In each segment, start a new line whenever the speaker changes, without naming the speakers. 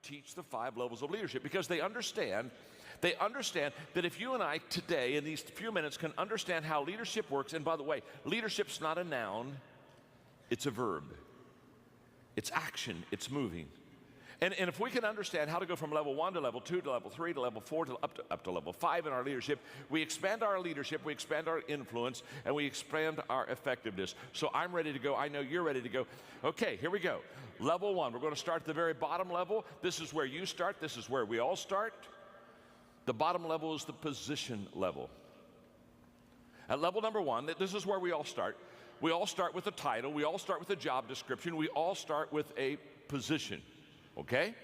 teach the 5 levels of leadership because they understand that if you and I today in these few minutes can understand how leadership works, and by the way, leadership's not a noun, it's a verb. It's action, it's moving. And if we can understand how to go from level 1 to level 2 to level 3 to level 4 to up to level 5 in our leadership, we expand our leadership, we expand our influence, and we expand our effectiveness. So I'm ready to go. I know you're ready to go. Okay, here we go. Level 1, we're going to start at the very bottom level. This is where you start. This is where we all start. The bottom level is the position level. At level number 1, this is where we all start. We all start with a title. We all start with a job description. We all start with a position. Okay?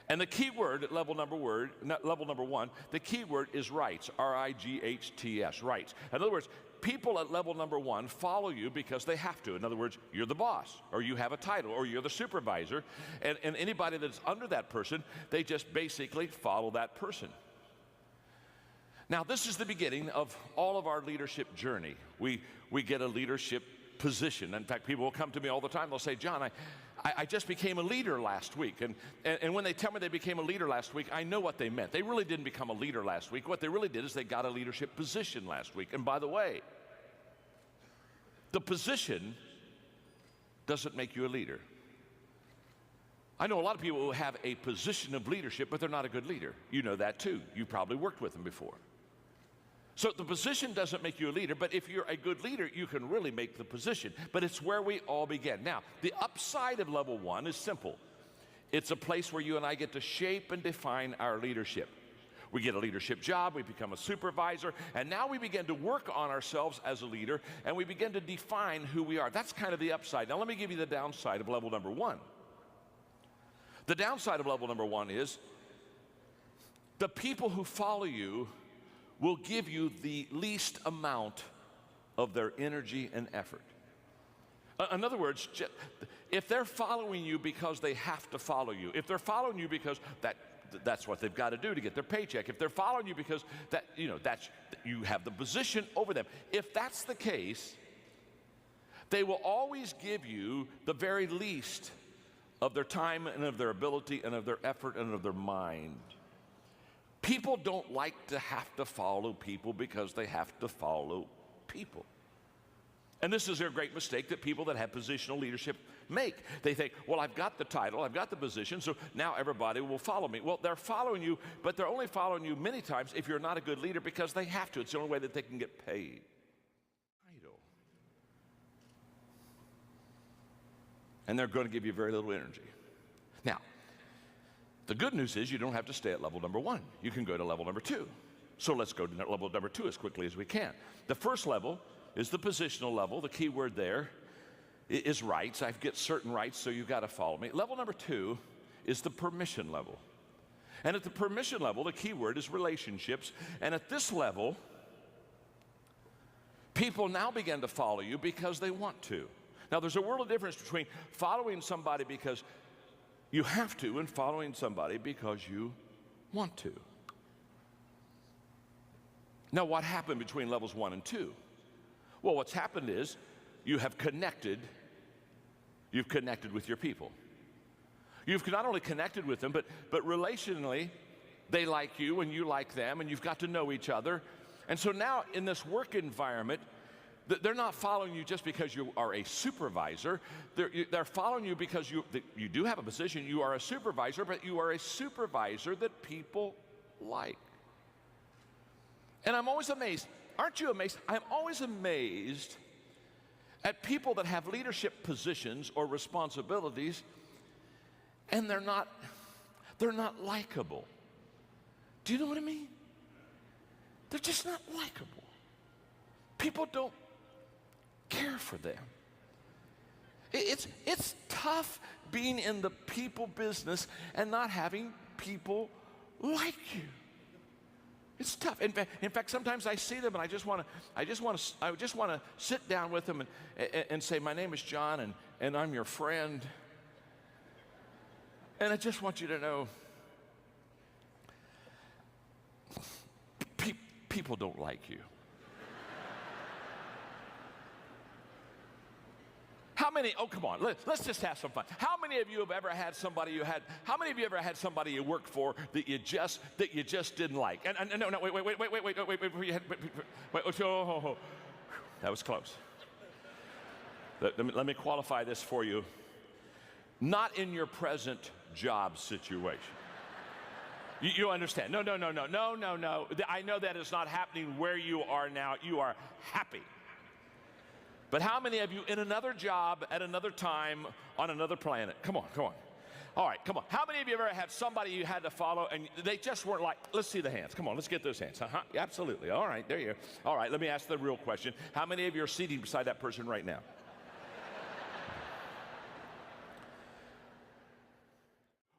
And the key word at level number 1, the key word is rights, R-I-G-H-T-S, rights. In other words, people at level number 1 follow you because they have to. In other words, you're the boss, or you have a title, or you're the supervisor, and anybody that's under that person, they just basically follow that person. Now, this is the beginning of all of our leadership journey. We get a leadership position. In fact, people will come to me all the time. They'll say, John, I just became a leader last week. And when they tell me they became a leader last week, I know what they meant. They really didn't become a leader last week. What they really did is they got a leadership position last week. And by the way, the position doesn't make you a leader. I know a lot of people who have a position of leadership, but they're not a good leader. You know that too. You probably worked with them before. So the position doesn't make you a leader, but if you're a good leader, you can really make the position. But it's where we all begin. Now, the upside of level 1 is simple. It's a place where you and I get to shape and define our leadership. We get a leadership job, we become a supervisor, and now we begin to work on ourselves as a leader, and we begin to define who we are. That's kind of the upside. Now, let me give you the downside of level number 1. The downside of level number 1 is the people who follow you will give you the least amount of their energy and effort. In other words, if they're following you because they have to follow you, if they're following you because that's what they've got to do to get their paycheck, if they're following you because you have the position over them, if that's the case, they will always give you the very least of their time and of their ability and of their effort and of their mind. People don't like to have to follow people because they have to follow people. And this is a great mistake that people that have positional leadership make. They think, well, I've got the title, I've got the position, so now everybody will follow me. Well, they're following you, but they're only following you many times if you're not a good leader because they have to. It's the only way that they can get paid. Title. And they're going to give you very little energy. Now, the good news is you don't have to stay at level number 1. You can go to level number 2. So let's go to level number 2 as quickly as we can. The first level is the positional level. The key word there is rights. I get certain rights, so you've got to follow me. Level number 2 is the permission level. And at the permission level, the key word is relationships. And at this level, people now begin to follow you because they want to. Now, there's a world of difference between following somebody because you have to and following somebody because you want to. Now, what happened between levels 1 and 2? Well, what's happened is you've connected with your people. You've not only connected with them, but relationally, they like you and you like them, and you've got to know each other. And so now in this work environment, they're not following you just because you are a supervisor. They're following you because you do have a position. You are a supervisor, but you are a supervisor that people like. And I'm always amazed. Aren't you amazed? I'm always amazed at people that have leadership positions or responsibilities, and they're not likable. Do you know what I mean? They're just not likable. People don't care for them. It's tough being in the people business and not having people like you. It's tough. In fact, sometimes I see them and I just want to sit down with them and say, my name is John and I'm your friend. And I just want you to know, people don't like you. many, oh, come on, let's just have some fun. How many of you have ever had somebody how many of you ever had somebody you worked for that you just didn't like? And no, wait, oh, that was close. Let me qualify this for you. Not in your present job situation. You understand? No. I know that is not happening where you are now. You are happy. But how many of you in another job at another time on another planet? Come on. All right, come on. How many of you ever had somebody you had to follow and they just weren't like, let's see the hands. Come on, let's get those hands. Yeah, absolutely. All right, there you are. All right, let me ask the real question. How many of you are seated beside that person right now?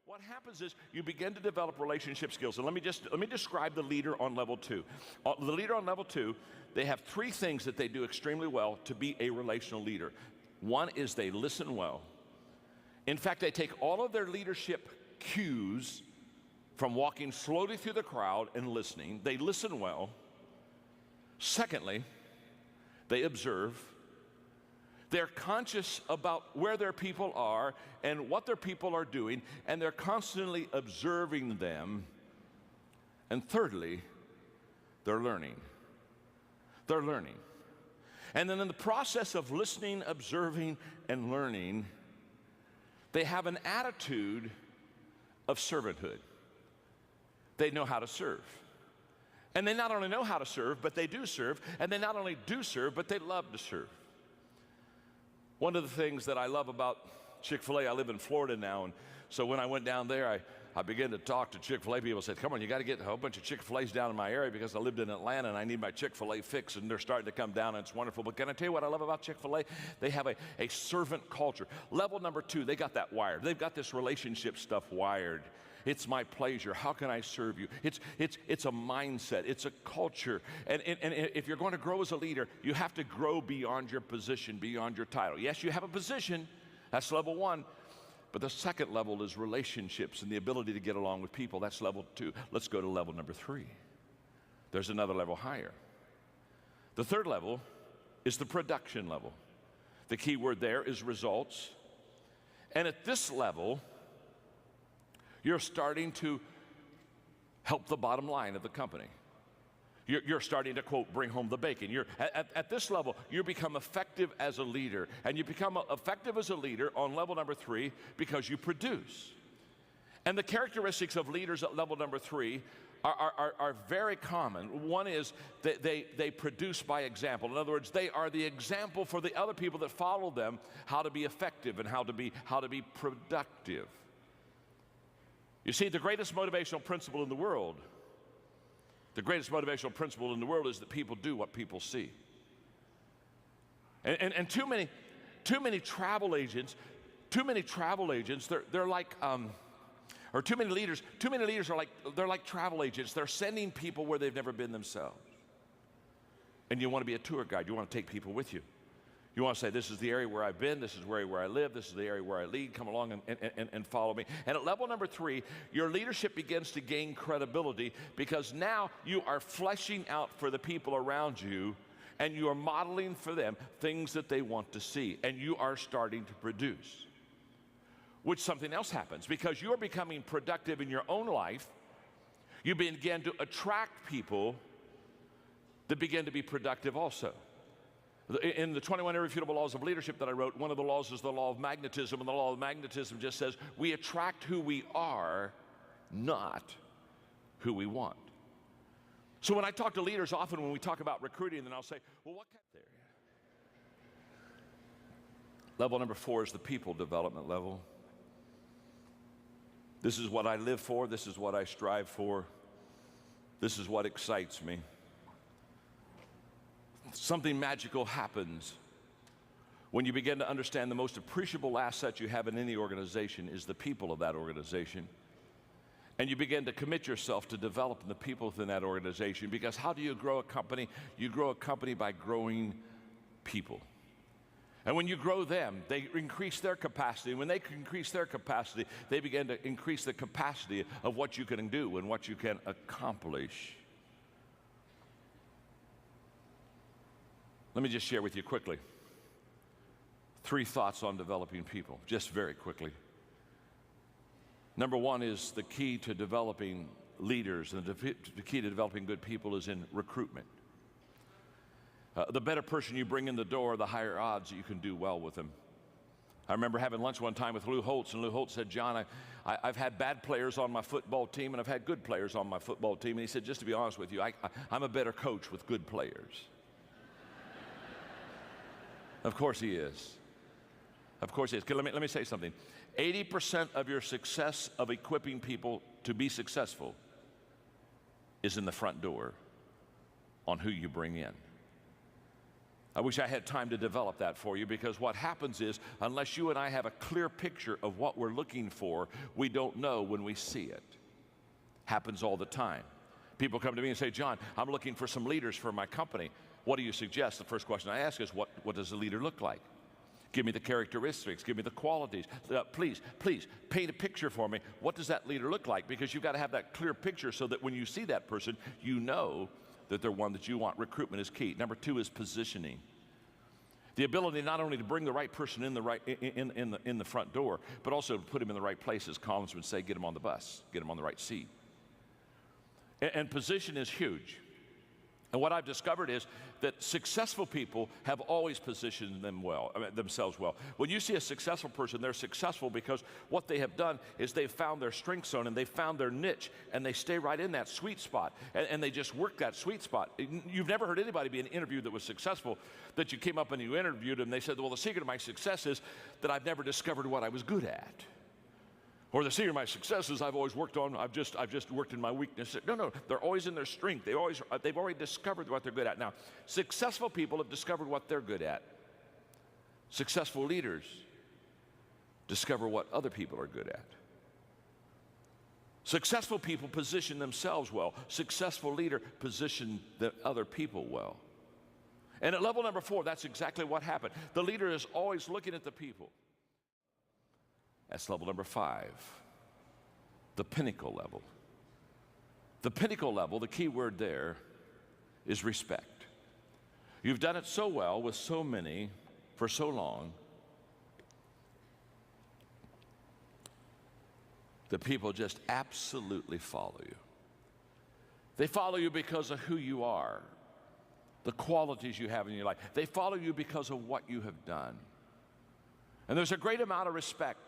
What happens is you begin to develop relationship skills. And let me describe the leader on level 2. The leader on level 2, they have 3 things that they do extremely well to be a relational leader. One is they listen well. In fact, they take all of their leadership cues from walking slowly through the crowd and listening. They listen well. Secondly, they observe. They're conscious about where their people are and what their people are doing, and they're constantly observing them. And thirdly, they're learning. They're learning. And then in the process of listening, observing, and learning, they have an attitude of servanthood. They know how to serve. And they not only know how to serve, but they do serve. And they not only do serve, but they love to serve. One of the things that I love about Chick-fil-A, I live in Florida now, and so when I went down there, I began to talk to Chick-fil-A. People said, come on, you got to get a whole bunch of Chick-fil-A's down in my area because I lived in Atlanta and I need my Chick-fil-A fix, and they're starting to come down, and it's wonderful. But can I tell you what I love about Chick-fil-A? They have a servant culture. Level number 2, they got that wired. They've got this relationship stuff wired. It's my pleasure. How can I serve you? It's a mindset. It's a culture. And if you're going to grow as a leader, you have to grow beyond your position, beyond your title. Yes, you have a position. That's level 1. But the second level is relationships and the ability to get along with people. That's level 2. Let's go to level number 3. There's another level higher. The third level is the production level. The key word there is results. And at this level, you're starting to help the bottom line of the company. You're starting to, quote, bring home the bacon. At this level, you become effective as a leader. And you become effective as a leader on level number 3 because you produce. And the characteristics of leaders at level number 3 are very common. One is that they produce by example. In other words, they are the example for the other people that follow them how to be effective and how to be productive. You see, the greatest motivational principle in the world is that people do what people see. And too many travel agents, they're like, or too many leaders are like travel agents. They're sending people where they've never been themselves. And you want to be a tour guide. You want to take people with you. You want to say, this is the area where I've been, this is where I live, this is the area where I lead, come along and follow me. And at level number 3, your leadership begins to gain credibility because now you are fleshing out for the people around you and you are modeling for them things that they want to see, and you are starting to produce. Which something else happens because you're becoming productive in your own life. You begin to attract people that begin to be productive also. In the 21 Irrefutable Laws of Leadership that I wrote, one of the laws is the law of magnetism, and the law of magnetism just says we attract who we are, not who we want. So when I talk to leaders, often when we talk about recruiting, then I'll say, well, what kind there? Level number 4 is the people development level. This is what I live for. This is what I strive for. This is what excites me. Something magical happens when you begin to understand the most appreciable asset you have in any organization is the people of that organization. And you begin to commit yourself to developing the people within that organization, because how do you grow a company? You grow a company by growing people. And when you grow them, they increase their capacity. When they increase their capacity, they begin to increase the capacity of what you can do and what you can accomplish. Let me just share with you quickly 3 thoughts on developing people, just very quickly. Number 1 is the key to developing leaders, and the key to developing good people is in recruitment. The better person you bring in the door, the higher odds that you can do well with them. I remember having lunch one time with Lou Holtz, and Lou Holtz said, John, I've had bad players on my football team, and I've had good players on my football team. And he said, just to be honest with you, I'm a better coach with good players. Of course he is. Of course he is. Let me say something. 80% of your success of equipping people to be successful is in the front door on who you bring in. I wish I had time to develop that for you, because what happens is, unless you and I have a clear picture of what we're looking for, we don't know when we see it. Happens all the time. People come to me and say, John, I'm looking for some leaders for my company. What do you suggest? The first question I ask is, what does a leader look like? Give me the characteristics, give me the qualities. Please paint a picture for me. What does that leader look like? Because you've got to have that clear picture so that when you see that person, you know that they're one that you want. Recruitment is key. Number 2 is positioning. The ability not only to bring the right person in the front door, but also to put him in the right places. Collins would say, get him on the bus, get him on the right seat. And position is huge. And what I've discovered is that successful people have always positioned themselves well. When you see a successful person, they're successful because what they have done is they've found their strength zone and they've found their niche, and they stay right in that sweet spot, and they just work that sweet spot. You've never heard anybody be in an interview that was successful, that you came up and you interviewed them, and they said, well, the secret of my success is that I've never discovered what I was good at. Or the secret of my success is I've always worked on, I've just worked in my weakness. No, they're always in their strength. They've already discovered what they're good at. Now, successful people have discovered what they're good at. Successful leaders discover what other people are good at. Successful people position themselves well. Successful leader position the other people well. And at level number 4, that's exactly what happened. The leader is always looking at the people. That's level number 5, the pinnacle level. The pinnacle level, the key word there is respect. You've done it so well with so many for so long that people just absolutely follow you. They follow you because of who you are, the qualities you have in your life. They follow you because of what you have done. And there's a great amount of respect.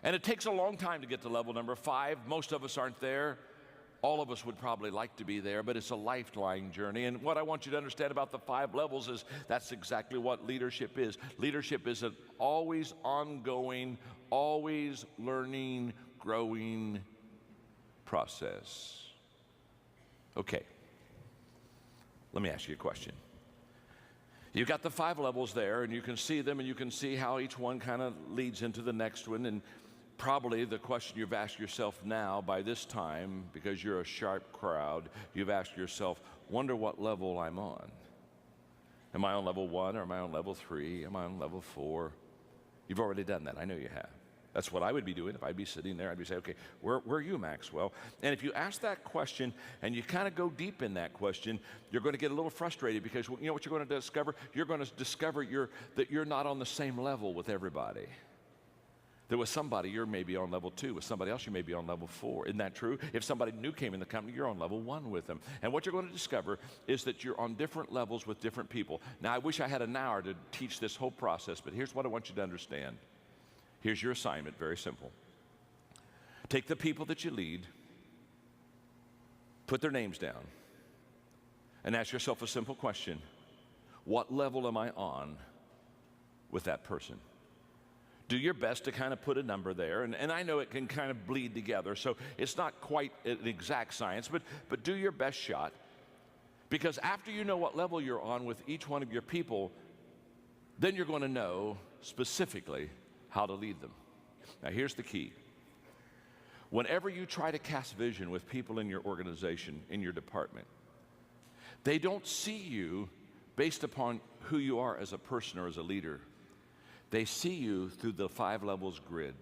And it takes a long time to get to level number 5. Most of us aren't there. All of us would probably like to be there, but it's a lifelong journey. And what I want you to understand about the 5 levels is that's exactly what leadership is. Leadership is an always ongoing, always learning, growing process. Okay, let me ask you a question. You've got the 5 levels there, and you can see them, and you can see how each one kind of leads into the next one. And probably the question you've asked yourself now by this time, because you're a sharp crowd, you've asked yourself, wonder what level I'm on. Am I on level 1, or am I on level 3? Am I on level 4? You've already done that. I know you have. That's what I would be doing if I'd be sitting there. I'd be saying, okay, where are you, Maxwell? And if you ask that question and you kind of go deep in that question, you're going to get a little frustrated, because you know what you're going to discover? You're going to discover that you're not on the same level with everybody. That with somebody, you're maybe on level 2. With somebody else, you may be on level 4. Isn't that true? If somebody new came in the company, you're on level 1 with them. And what you're going to discover is that you're on different levels with different people. Now, I wish I had an hour to teach this whole process, but here's what I want you to understand. Here's your assignment, very simple. Take the people that you lead, put their names down, and ask yourself a simple question. What level am I on with that person? Do your best to kind of put a number there, and I know it can kind of bleed together, so it's not quite an exact science, but do your best shot, because after you know what level you're on with each one of your people, then you're going to know specifically how to lead them. Now, here's the key. Whenever you try to cast vision with people in your organization, in your department, they don't see you based upon who you are as a person or as a leader. They see you through the 5 levels grid.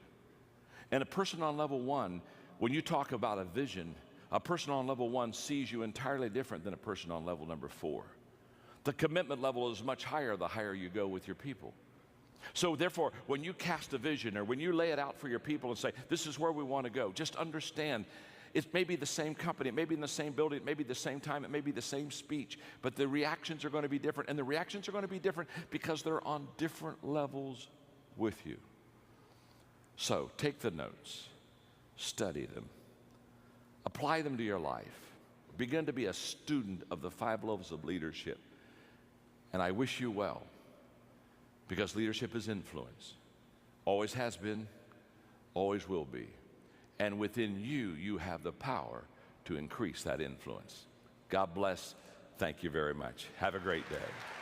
And a person on level 1, when you talk about a vision, a person on level 1 sees you entirely different than a person on level number 4. The commitment level is much higher the higher you go with your people. So therefore, when you cast a vision or when you lay it out for your people and say, this is where we want to go, just understand it may be the same company, it may be in the same building, it may be the same time, it may be the same speech, but the reactions are going to be different. And the reactions are going to be different because they're on different levels with you. So take the notes, study them, apply them to your life, begin to be a student of the 5 levels of leadership. And I wish you well, because leadership is influence. Always has been, always will be. And within you, you have the power to increase that influence. God bless. Thank you very much. Have a great day.